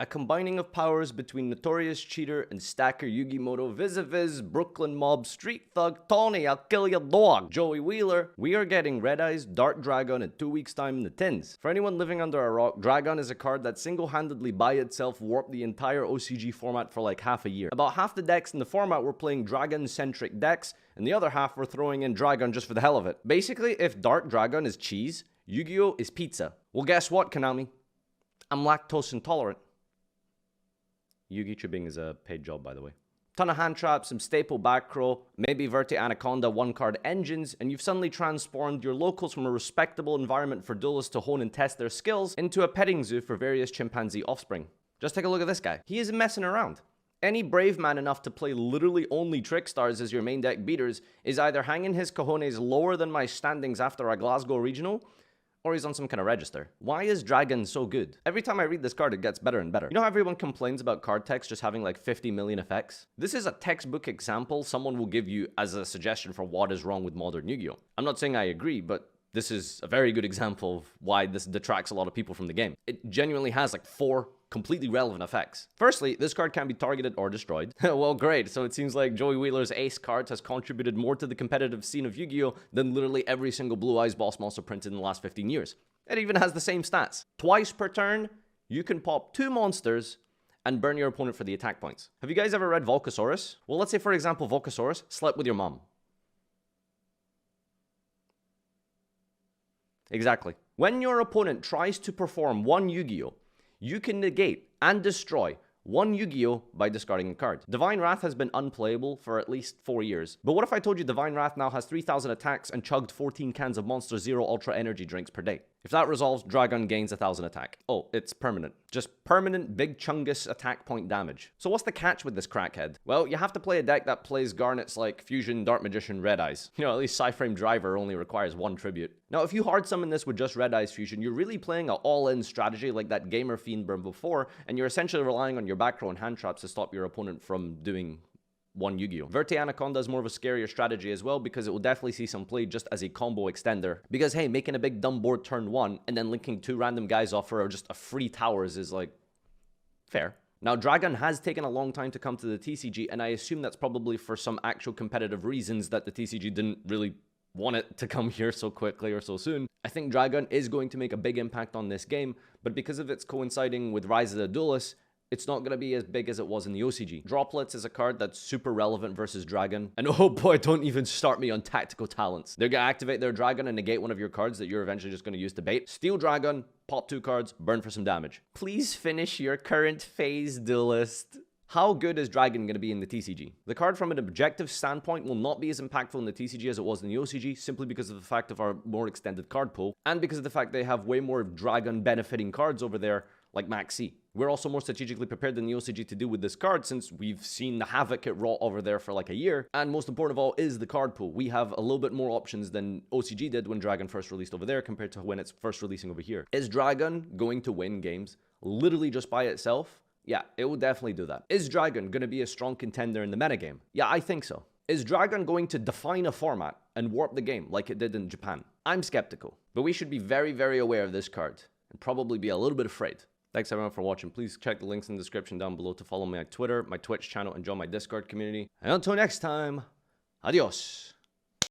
A combining of powers between notorious cheater and stacker Yugimoto vis-a-vis Brooklyn mob street thug Tony, I'll kill your dog, Joey Wheeler. We are getting Red Eyes Dark Dragon in 2 weeks time in the tins. For anyone living under a rock, Dragon is a card that single-handedly by itself warped the entire OCG format for like half a year. About half the decks in the format were playing Dragon-centric decks, and the other half were throwing in Dragon just for the hell of it. Basically, if Dark Dragon is cheese, Yu-Gi-Oh! Is pizza. Well, guess what, Konami? I'm lactose intolerant. Yugi Chubing is a paid job, by the way. Ton of hand traps, some staple back row, maybe Verte Anaconda one-card engines, and you've suddenly transformed your locals from a respectable environment for duelists to hone and test their skills into a petting zoo for various chimpanzee offspring. Just take a look at this guy. He isn't messing around. Any brave man enough to play literally only Trick Stars as your main deck beaters is either hanging his cojones lower than my standings after a Glasgow regional, or he's on some kind of register. Why is Dragon so good? Every time I read this card, it gets better and better. You know how everyone complains about card text just having like 50 million effects? This is a textbook example someone will give you as a suggestion for what is wrong with modern Yu-Gi-Oh! I'm not saying I agree, but this is a very good example of why this detracts a lot of people from the game. It genuinely has like 4 completely relevant effects. Firstly, this card can be targeted or destroyed. Well, great. So it seems like Joey Wheeler's ace cards has contributed more to the competitive scene of Yu-Gi-Oh! Than literally every single Blue Eyes boss monster printed in the last 15 years. It even has the same stats. Twice per turn, you can pop 2 monsters and burn your opponent for the attack points. Have you guys ever read Volcasaurus? Well, let's say, for example, Volcasaurus slept with your mom. Exactly. When your opponent tries to perform one Yu-Gi-Oh!, you can negate and destroy one Yu-Gi-Oh! By discarding a card. Divine Wrath has been unplayable for at least 4 years. But what if I told you Divine Wrath now has 3,000 attacks and chugged 14 cans of Monster Zero Ultra Energy drinks per day? If that resolves, Dragon gains 1,000 attack. Oh, it's permanent. Just permanent big chungus attack point damage. So what's the catch with this crackhead? Well, you have to play a deck that plays Garnets like Fusion, Dark Magician, Red Eyes. You know, at least Psyframe Driver only requires 1 tribute. Now, if you hard summon this with just Red Eyes Fusion, you're really playing an all-in strategy like that Gamer Fiend burn before, and you're essentially relying on your back row and hand traps to stop your opponent from doing one Yu-Gi-Oh! Verte Anaconda is more of a scarier strategy as well because it will definitely see some play just as a combo extender. Because hey, making a big dumb board turn 1 and then linking 2 random guys off for just a free towers is like fair. Now, Dragon has taken a long time to come to the TCG, and I assume that's probably for some actual competitive reasons that the TCG didn't really want it to come here so quickly or so soon. I think Dragon is going to make a big impact on this game, but because of its coinciding with Rise of the Duelist, it's not going to be as big as it was in the OCG. Droplets is a card that's super relevant versus Dragon. And oh boy, don't even start me on tactical talents. They're going to activate their Dragon and negate one of your cards that you're eventually just going to use to bait. Steal Dragon, pop 2 cards, burn for some damage. Please finish your current phase, Duelist. How good is Dragon going to be in the TCG? The card from an objective standpoint will not be as impactful in the TCG as it was in the OCG, simply because of the fact of our more extended card pool, and because of the fact they have way more Dragon benefiting cards over there, like Max C. We're also more strategically prepared than the OCG to do with this card since we've seen the havoc it wrought over there for like a year. And most important of all is the card pool. We have a little bit more options than OCG did when Dragon first released over there compared to when it's first releasing over here. Is Dragon going to win games literally just by itself? Yeah, it will definitely do that. Is Dragon going to be a strong contender in the metagame? Yeah, I think so. Is Dragon going to define a format and warp the game like it did in Japan? I'm skeptical, but we should be very, very aware of this card and probably be a little bit afraid. Thanks everyone for watching. Please check the links in the description down below to follow me on Twitter, my Twitch channel, and join my Discord community. And until next time, adios.